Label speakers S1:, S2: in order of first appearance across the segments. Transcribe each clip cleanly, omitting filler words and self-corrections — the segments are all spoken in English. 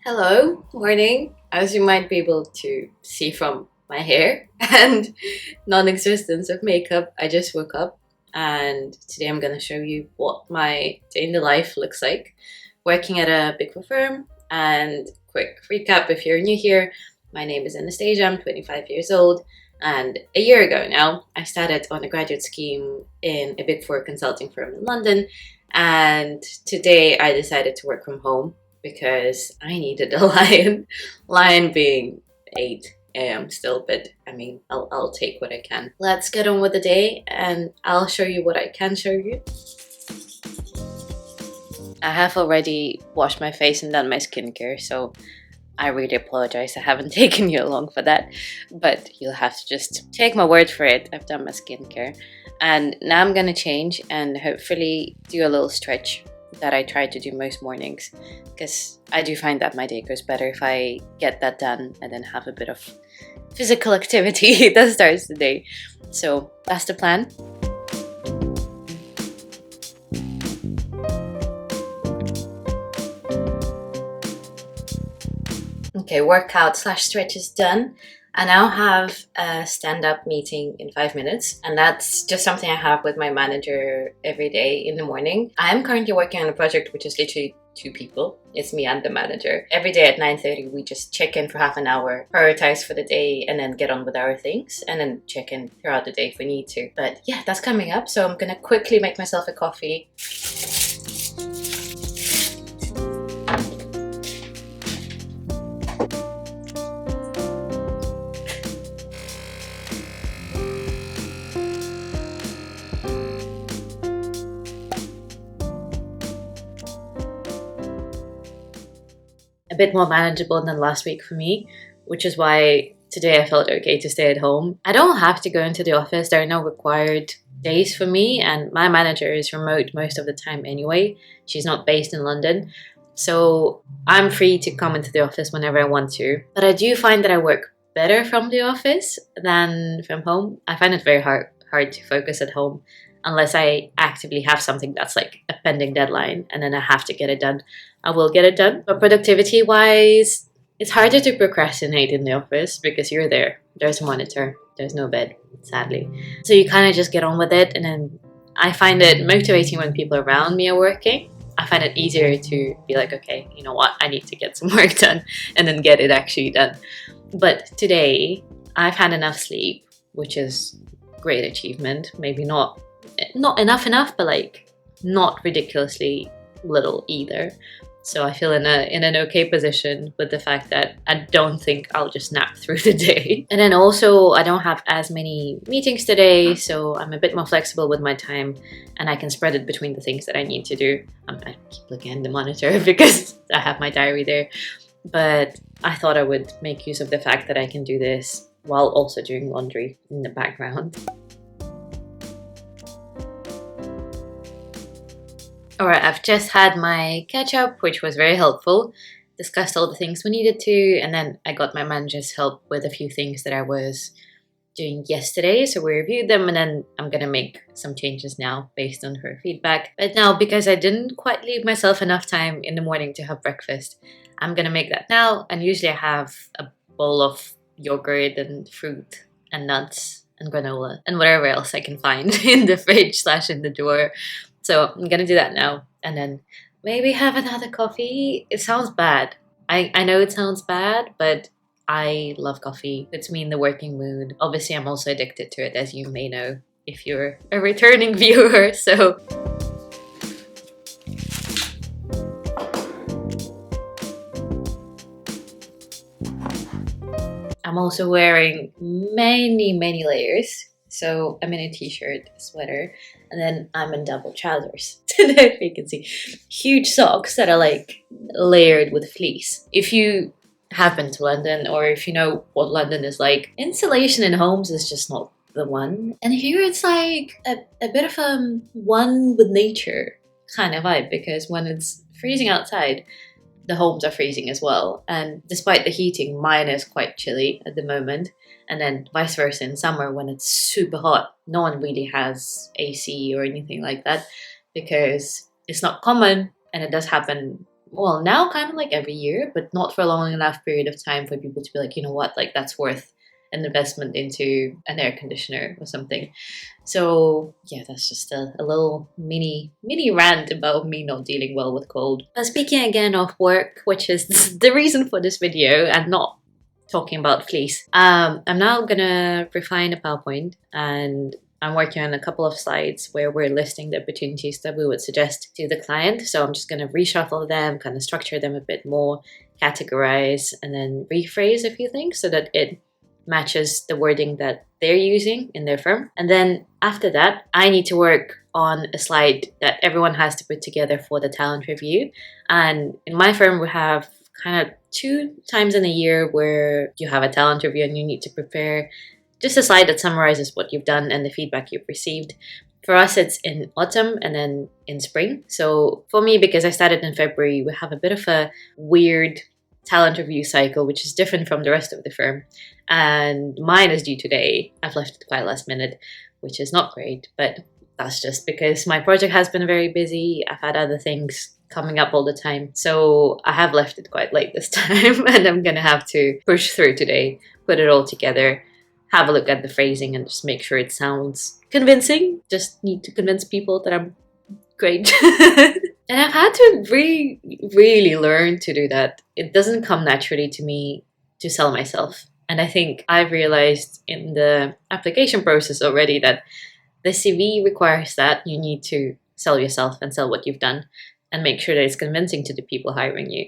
S1: Hello, morning. As you might be able to see from my hair and non-existence of makeup, I just woke up and today I'm going to show you what my day in the life looks like working at a big four firm. And quick recap if you're new here, my name is Anastasia, I'm 25 years old, and a year ago now I started on a graduate scheme in a big four consulting firm in London, and today I decided to work from home because I needed a lion. Lion being 8 a.m. still, but I mean, I'll take what I can. Let's get on with the day and I'll show you what I can show you. I have already washed my face and done my skincare, so I really apologize. I haven't taken you along for that, but you'll have to just take my word for it. I've done my skincare and now I'm gonna change and hopefully do a little stretch that I try to do most mornings, because I do find that my day goes better if I get that done and then have a bit of physical activity that starts the day. So that's the plan. Okay, workout slash stretch is done. I now have a stand-up meeting in 5 minutes, and that's just something I have with my manager every day in the morning. I'm currently working on a project which is literally two people. It's me and the manager. Every day at 9:30 we just check in for half an hour, prioritize for the day, and then get on with our things, and then check in throughout the day if we need to. But yeah, that's coming up, so I'm gonna quickly make myself a coffee. A bit more manageable than last week for me, which is why today I felt okay to stay at home. I don't have to go into the office. There are no required days for me, and my manager is remote most of the time anyway. She's not based in London, so I'm free to come into the office whenever I want to. But I do find that I work better from the office than from home. I find it very hard to focus at home unless I actively have something that's like a pending deadline and then I have to get it done. I will get it done. But productivity wise, it's harder to procrastinate in the office because you're there. There's a monitor, there's no bed, sadly. So you kind of just get on with it. And then I find it motivating when people around me are working. I find it easier to be like, okay, you know what, I need to get some work done and then get it actually done. But today, I've had enough sleep, which is great achievement. Maybe not enough, but like not ridiculously little either. So I feel in an okay position with the fact that I don't think I'll just nap through the day. And then also I don't have as many meetings today, so I'm a bit more flexible with my time and I can spread it between the things that I need to do. I keep looking at the monitor because I have my diary there. But I thought I would make use of the fact that I can do this while also doing laundry in the background. Alright, I've just had my catch up, which was very helpful. Discussed all the things we needed to, and then I got my manager's help with a few things that I was doing yesterday. So we reviewed them, and then I'm gonna make some changes now based on her feedback. But now, because I didn't quite leave myself enough time in the morning to have breakfast, I'm gonna make that now. And usually I have a bowl of yogurt and fruit and nuts and granola and whatever else I can find in the fridge / in the drawer. So I'm gonna do that now and then maybe have another coffee. It sounds bad. I know it sounds bad, but I love coffee. Puts me in the working mood. Obviously, I'm also addicted to it, as you may know if you're a returning viewer. So I'm also wearing many layers. So I'm in a t-shirt, sweater, and then I'm in double trousers. If you can see, huge socks that are like layered with fleece. If you have been to London, or if you know what London is like, insulation in homes is just not the one. And here it's like a bit of a one with nature kind of vibe, because when it's freezing outside, the homes are freezing as well. And despite the heating, mine is quite chilly at the moment. And then vice versa in summer when it's super hot, no one really has AC or anything like that because it's not common, and it does happen well, now kind of like every year, but not for a long enough period of time for people to be like, you know what, like that's worth an investment into an air conditioner or something. So yeah, that's just a little mini rant about me not dealing well with cold. But speaking again of work, which is the reason for this video and not talking about fleece, I'm now gonna refine a PowerPoint, and I'm working on a couple of slides where we're listing the opportunities that we would suggest to the client. So I'm just going to reshuffle them, kind of structure them a bit more, categorize, and then rephrase a few things so that it matches the wording that they're using in their firm. And then after that, I need to work on a slide that everyone has to put together for the talent review. And in my firm, we have kind of 2 times in a year where you have a talent review and you need to prepare just a slide that summarizes what you've done and the feedback you've received. For us, it's in autumn and then in spring. So for me, because I started in February, we have a bit of a weird talent review cycle, which is different from the rest of the firm. And mine is due today. I've left it quite last minute, which is not great, but that's just because my project has been very busy. I've had other things coming up all the time. So I have left it quite late this time, and I'm going to have to push through today, put it all together, have a look at the phrasing, and just make sure it sounds convincing. Just need to convince people that I'm great. And I've had to really learn to do that. It doesn't come naturally to me to sell myself. And I think I've realized in the application process already that the CV requires that you need to sell yourself and sell what you've done and make sure that it's convincing to the people hiring you.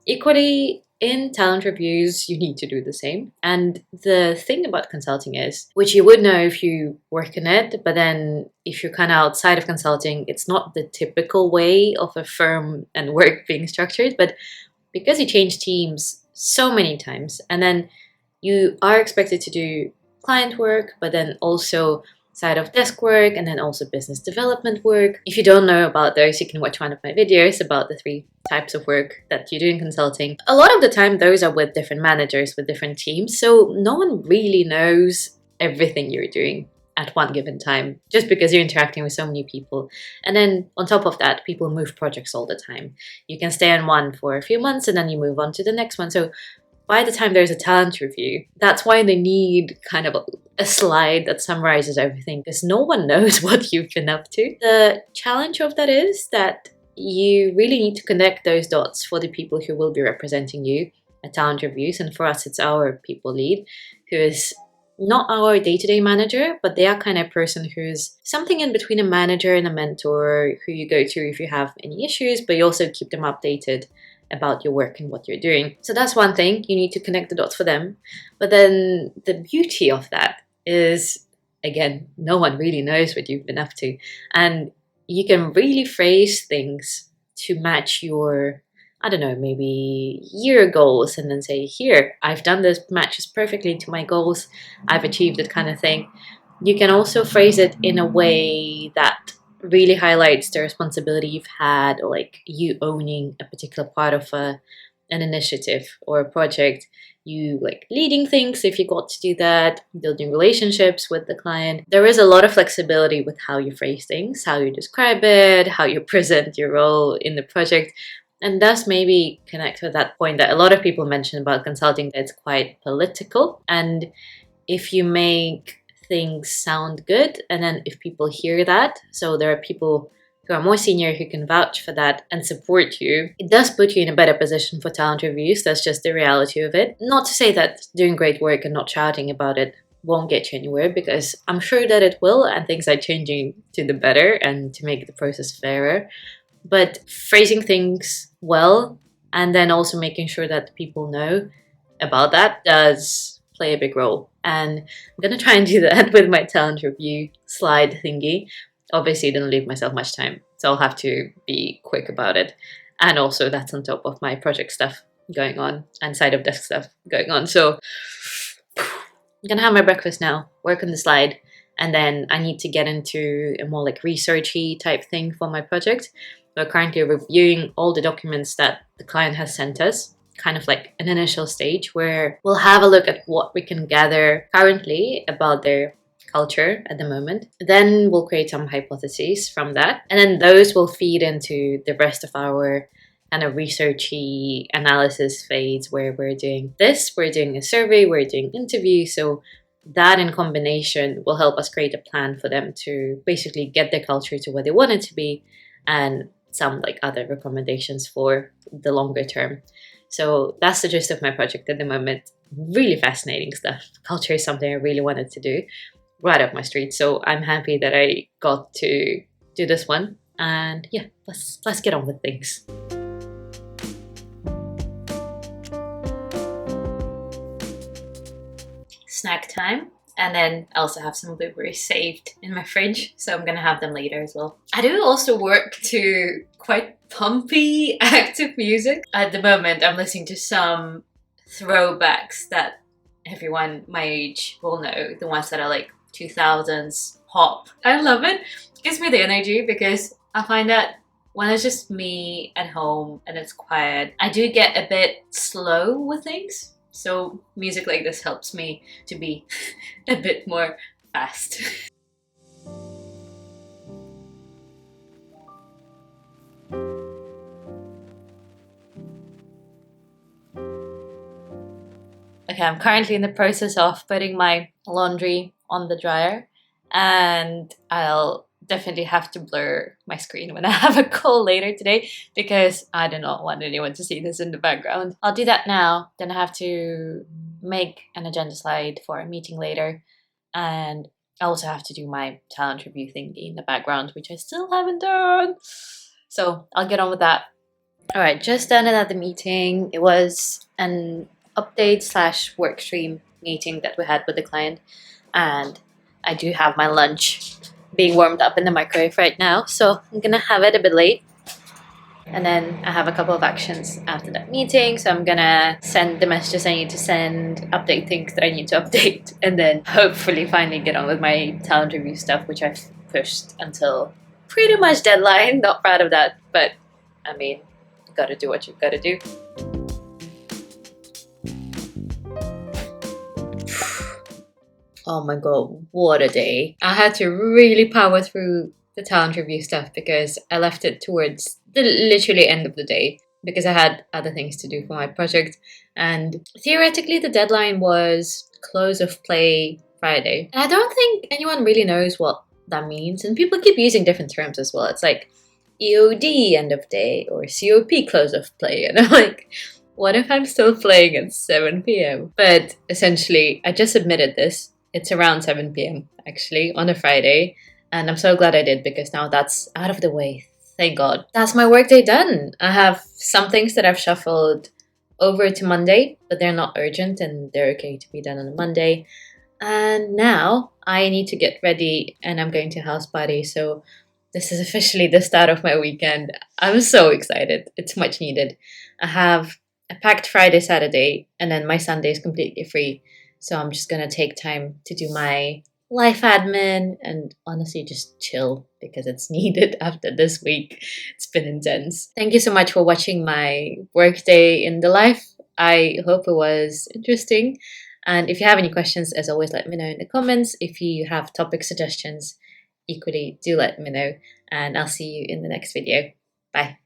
S1: Equally, in talent reviews, you need to do the same. And the thing about consulting is, which you would know if you work in it, but then if you're kind of outside of consulting, it's not the typical way of a firm and work being structured. But because you change teams so many times, and then you are expected to do client work, but then also side of desk work, and then also business development work. If you don't know about those, you can watch one of my videos about the 3 types of work that you do in consulting. A lot of the time, those are with different managers, with different teams, so no one really knows everything you're doing at one given time, just because you're interacting with so many people. And then on top of that, people move projects all the time. You can stay on one for a few months, and then you move on to the next one. So by the time there's a talent review, that's why they need kind of a slide that summarizes everything, because no one knows what you've been up to. The challenge of that is that you really need to connect those dots for the people who will be representing you at talent reviews. And for us, it's our people lead, who is not our day-to-day manager, but they are kind of person who's something in between a manager and a mentor, who you go to if you have any issues, but you also keep them updated about your work and what you're doing. So that's one thing, you need to connect the dots for them. But then the beauty of that is, again, no one really knows what you've been up to. And you can really phrase things to match your, I don't know, maybe year goals, and then say, here, I've done this, matches perfectly to my goals, I've achieved it, kind of thing. You can also phrase it in a way that really highlights the responsibility you've had, or like you owning a particular part of an initiative or a project, you like leading things if you got to do that, building relationships with the client. There is a lot of flexibility with how you phrase things, how you describe it, how you present your role in the project, and thus maybe connect with that point that a lot of people mention about consulting, that it's quite political. And if you make things sound good, and then if people hear that, so there are people who are more senior who can vouch for that and support you, it does put you in a better position for talent reviews. That's just the reality of it. Not to say that doing great work and not shouting about it won't get you anywhere, because I'm sure that it will, and things are changing to the better and to make the process fairer. But phrasing things well, and then also making sure that people know about that, does play a big role. And I'm going to try and do that with my talent review slide thingy. Obviously, didn't leave myself much time, so I'll have to be quick about it. And also, that's on top of my project stuff going on and side of desk stuff going on. So I'm going to have my breakfast now, work on the slide, and then I need to get into a more like researchy type thing for my project. We're currently reviewing all the documents that the client has sent us, kind of like an initial stage where we'll have a look at what we can gather currently about their culture at the moment. Then we'll create some hypotheses from that, and then those will feed into the rest of our kind of researchy analysis phase where we're doing this, we're doing a survey, we're doing interviews. So that in combination will help us create a plan for them to basically get their culture to where they want it to be, and some like other recommendations for the longer term. So that's the gist of my project at the moment. Really fascinating stuff. Culture is something I really wanted to do, right up my street. So I'm happy that I got to do this one. And yeah, let's get on with things. Snack time. And then I also have some blueberries saved in my fridge, so I'm gonna have them later as well. I do also work to quite pumpy, active music. At the moment, I'm listening to some throwbacks that everyone my age will know, the ones that are like 2000s pop. I love it. It gives me the energy because I find that when it's just me at home and it's quiet, I do get a bit slow with things. So music like this helps me to be a bit more fast. Okay, I'm currently in the process of putting my laundry on the dryer, and I'll definitely have to blur my screen when I have a call later today because I do not want anyone to see this in the background. I'll do that now, then I have to make an agenda slide for a meeting later, and I also have to do my talent review thingy in the background, which I still haven't done. So I'll get on with that. All right, just done another meeting. It was an update slash work stream meeting that we had with the client, and I do have my lunch being warmed up in the microwave right now, so I'm gonna have it a bit late. And then I have a couple of actions after that meeting, so I'm gonna send the messages I need to send, update things that I need to update, and then hopefully finally get on with my talent review stuff, which I've pushed until pretty much deadline. Not proud of that, but I mean, you gotta do what you gotta do. Oh my god, what a day. I had to really power through the talent review stuff because I left it towards the literally end of the day because I had other things to do for my project. And theoretically, the deadline was close of play Friday. And I don't think anyone really knows what that means. And people keep using different terms as well. It's like EOD end of day or COP close of play. And I'm like, what if I'm still playing at 7 p.m.? But essentially, I just submitted this. It's around 7 p.m. actually on a Friday. And I'm so glad I did because now that's out of the way. Thank God. That's my workday done. I have some things that I've shuffled over to Monday, but they're not urgent and they're okay to be done on a Monday. And now I need to get ready and I'm going to a house party. So this is officially the start of my weekend. I'm so excited. It's much needed. I have a packed Friday, Saturday, and then my Sunday is completely free. So I'm just going to take time to do my life admin and honestly just chill because it's needed after this week. It's been intense. Thank you so much for watching my workday in the life. I hope it was interesting. And if you have any questions, as always, let me know in the comments. If you have topic suggestions, equally do let me know. And I'll see you in the next video. Bye.